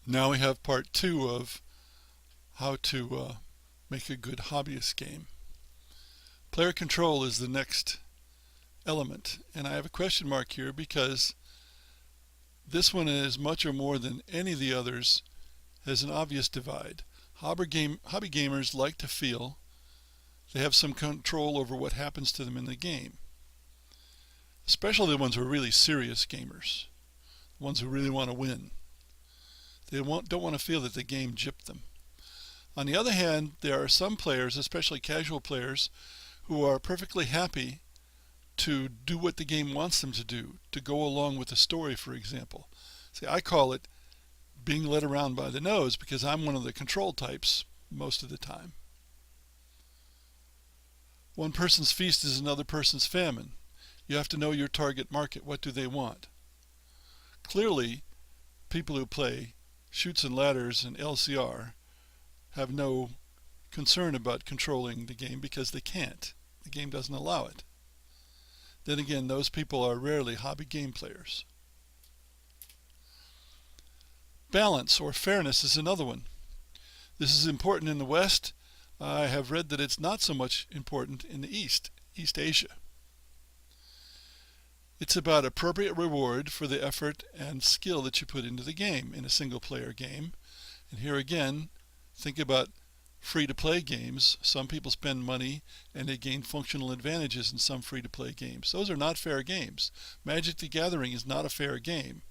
Now we have part two of how to make a good hobbyist game. Player control is the next element, and I have a question mark here because this one, is much or more than any of the others, has an obvious divide. Hobby gamers like to feel they have some control over what happens to them in the game, especially the ones who are really serious gamers, the ones who really want to win. They don't want to feel that the game gypped them. On the other hand, there are some players, especially casual players, who are perfectly happy to do what the game wants them to do, to go along with the story, for example. See, I call it being led around by the nose because I'm one of the control types most of the time. One person's feast is another person's famine. You have to know your target market. What do they want? Clearly, people who play Chutes and Ladders and LCR have no concern about controlling the game because they can't. The game doesn't allow it. Then again, those people are rarely hobby game players. Balance or fairness is another one. This is important in the West. I have read that it's not so much important in the East Asia. It's about appropriate reward for the effort and skill that you put into the game in a single-player game. And here again, think about free-to-play games. Some people spend money and they gain functional advantages in some free-to-play games. Those are not fair games. Magic the Gathering is not a fair game,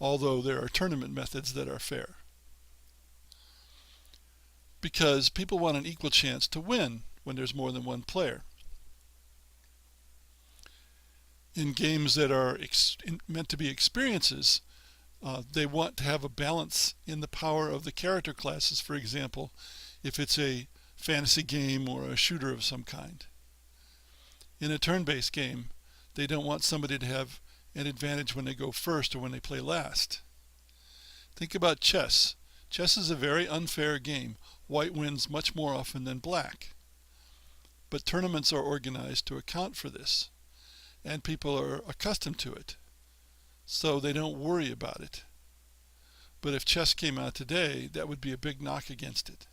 although there are tournament methods that are fair. Because people want an equal chance to win when there's more than one player. In games that are meant to be experiences, they want to have a balance in the power of the character classes, for example, if it's a fantasy game or a shooter of some kind. In a turn-based game, they don't want somebody to have an advantage when they go first or when they play last. Think about chess. Chess is a very unfair game. White wins much more often than black. But tournaments are organized to account for this, and people are accustomed to it, so they don't worry about it. But if chess came out today, that would be a big knock against it.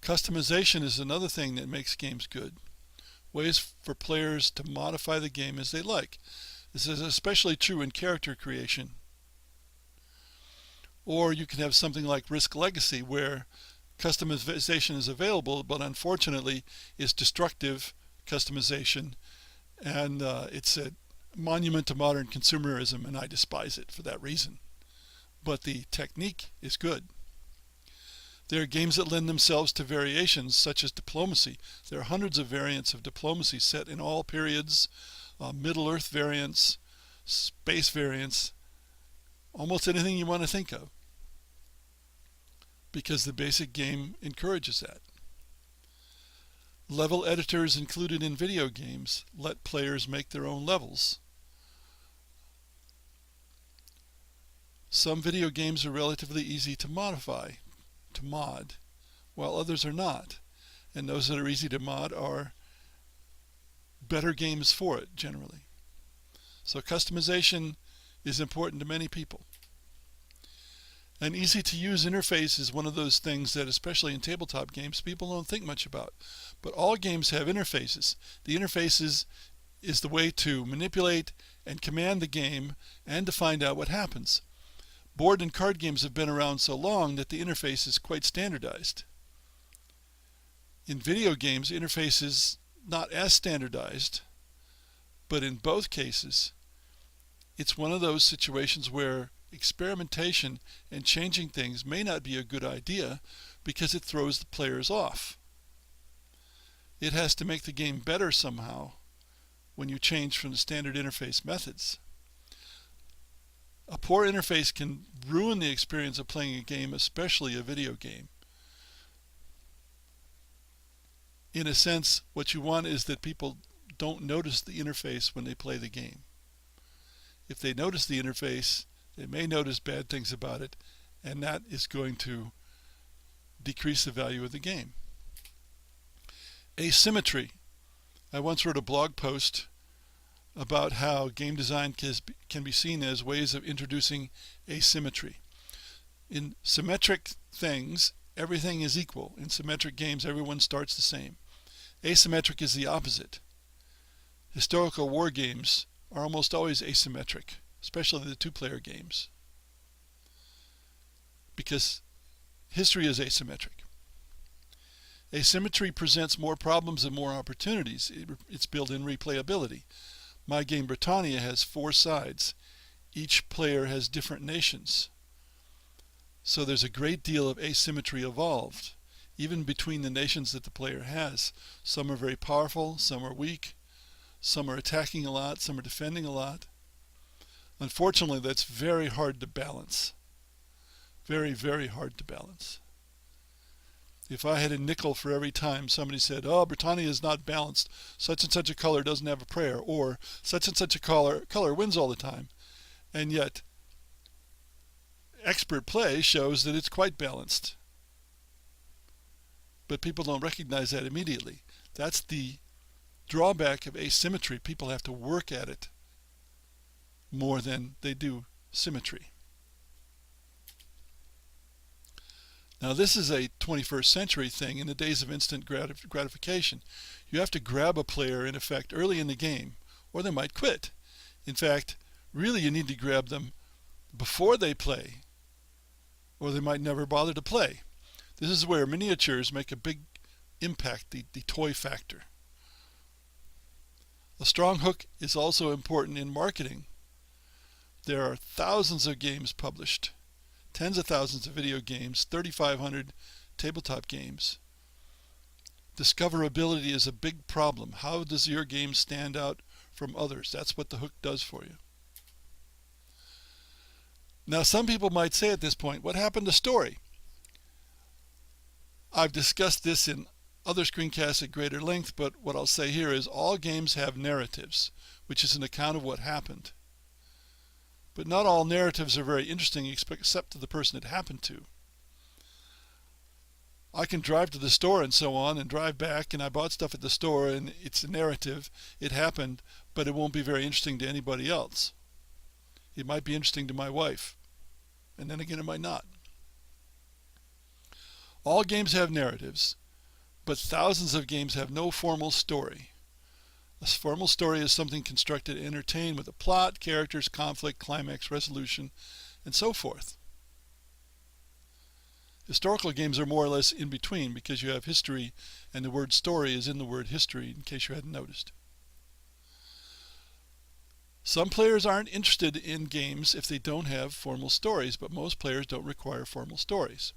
Customization is another thing that makes games good. Ways for players to modify the game as they like. This is especially true in character creation. Or you can have something like Risk Legacy, where customization is available, but unfortunately is destructive customization, and it's a monument to modern consumerism, and I despise it for that reason. But the technique is good. There are games that lend themselves to variations, such as diplomacy. There are hundreds of variants of diplomacy set in all periods, Middle-earth variants, space variants, almost anything you want to think of, because the basic game encourages that. Level editors included in video games let players make their own levels. Some video games are relatively easy to modify, to mod, while others are not. And those that are easy to mod are better games for it, generally. So customization is important to many people. An easy-to-use interface is one of those things that, especially in tabletop games, people don't think much about. But all games have interfaces. The interfaces is the way to manipulate and command the game and to find out what happens. Board and card games have been around so long that the interface is quite standardized. In video games, the interface is not as standardized, but in both cases, it's one of those situations where experimentation and changing things may not be a good idea because it throws the players off. It has to make the game better somehow when you change from the standard interface methods. A poor interface can ruin the experience of playing a game, especially a video game. In a sense, what you want is that people don't notice the interface when they play the game. If they notice the interface, they may notice bad things about it, and that is going to decrease the value of the game. Asymmetry. I once wrote a blog post about how game design can be seen as ways of introducing asymmetry. In symmetric things, everything is equal. In symmetric games, everyone starts the same. Asymmetric is the opposite. Historical war games are almost always asymmetric, especially the two-player games, because history is asymmetric. Asymmetry presents more problems and more opportunities. It's built in replayability. My game Britannia has 4 sides. Each player has different nations. So there's a great deal of asymmetry involved, even between the nations that the player has. Some are very powerful, some are weak, some are attacking a lot, some are defending a lot. Unfortunately, that's very hard to balance. Very, very hard to balance. If I had a nickel for every time somebody said, oh, Britannia is not balanced, such and such a color doesn't have a prayer, or such and such a color wins all the time, and yet expert play shows that it's quite balanced. But people don't recognize that immediately. That's the drawback of asymmetry. People have to work at it more than they do symmetry. Now this is a 21st century thing. In the days of instant gratification, you have to grab a player in effect early in the game, or they might quit. In fact, really you need to grab them before they play, or they might never bother to play. This is where miniatures make a big impact, the toy factor. A strong hook is also important in marketing. There are thousands of games published, tens of thousands of video games, 3,500 tabletop games. Discoverability is a big problem. How does your game stand out from others? That's what the hook does for you. Now some people might say at this point, what happened to story? I've discussed this in other screencasts at greater length, but what I'll say here is all games have narratives, which is an account of what happened. But not all narratives are very interesting except to the person it happened to. I can drive to the store and so on and drive back, and I bought stuff at the store and it's a narrative, it happened, but it won't be very interesting to anybody else. It might be interesting to my wife, and then again it might not. All games have narratives, but thousands of games have no formal story. A formal story is something constructed to entertain with a plot, characters, conflict, climax, resolution, and so forth. Historical games are more or less in between because you have history and the word story is in the word history, in case you hadn't noticed. Some players aren't interested in games if they don't have formal stories, but most players don't require formal stories.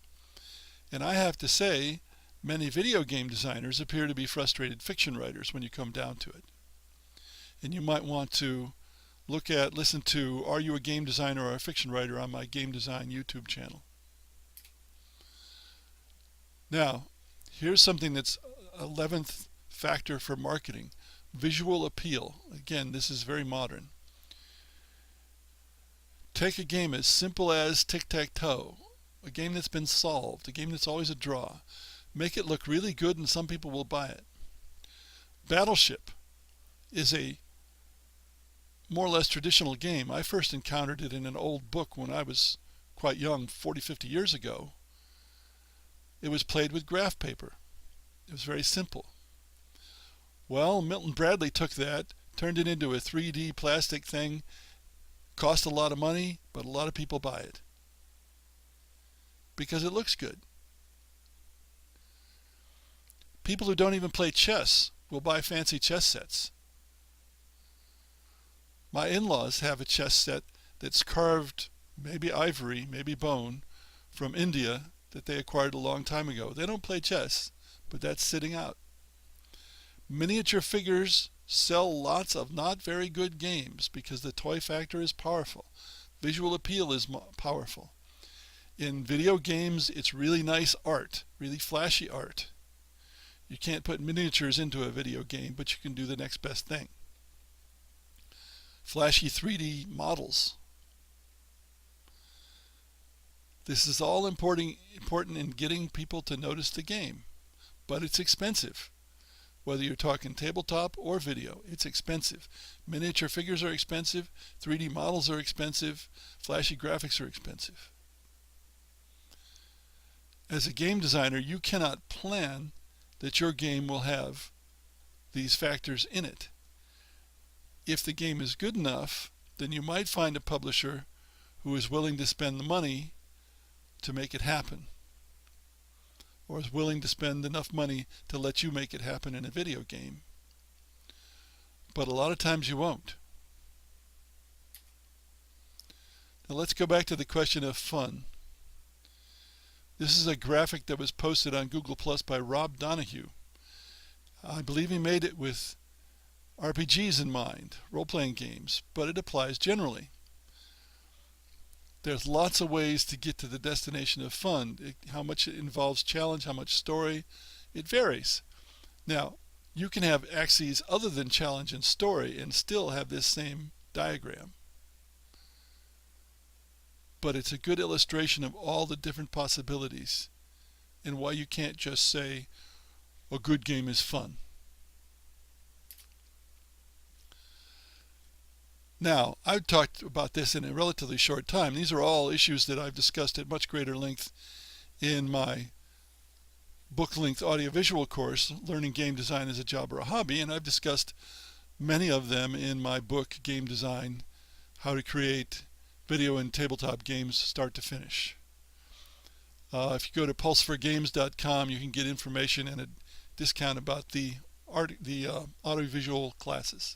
And I have to say, many video game designers appear to be frustrated fiction writers when you come down to it. And you might want to listen to Are You a Game Designer or a Fiction Writer on my Game Design YouTube channel. Now, here's something that's 11th factor for marketing. Visual appeal. Again, this is very modern. Take a game as simple as tic-tac-toe, a game that's been solved, a game that's always a draw. Make it look really good and some people will buy it. Battleship is a more or less traditional game. I first encountered it in an old book when I was quite young, 40, 50 years ago. It was played with graph paper. It was very simple. Well, Milton Bradley took that, turned it into a 3D plastic thing, cost a lot of money, but a lot of people buy it because it looks good. People who don't even play chess will buy fancy chess sets. My in-laws have a chess set that's carved, maybe ivory, maybe bone, from India that they acquired a long time ago. They don't play chess, but that's sitting out. Miniature figures sell lots of not very good games because the toy factor is powerful. Visual appeal is powerful. In video games, it's really nice art, really flashy art. You can't put miniatures into a video game, but you can do the next best thing. Flashy 3D models. This is all important in getting people to notice the game, but it's expensive. Whether you're talking tabletop or video, it's expensive. Miniature figures are expensive, 3D models are expensive, flashy graphics are expensive. As a game designer, you cannot plan that your game will have these factors in it. If the game is good enough, then you might find a publisher who is willing to spend the money to make it happen, or is willing to spend enough money to let you make it happen in a video game. But a lot of times you won't. Now let's go back to the question of fun. This is a graphic that was posted on Google Plus by Rob Donahue. I believe he made it with RPGs in mind, role-playing games, but it applies generally. There's lots of ways to get to the destination of fun. How much it involves challenge, how much story, it varies. Now, you can have axes other than challenge and story and still have this same diagram. But it's a good illustration of all the different possibilities and why you can't just say a good game is fun. Now, I've talked about this in a relatively short time. These are all issues that I've discussed at much greater length in my book-length audiovisual course, Learning Game Design as a Job or a Hobby, and I've discussed many of them in my book, Game Design, How to Create Video and Tabletop Games Start to Finish. If you go to pulseforgames.com, you can get information and a discount about the audiovisual classes.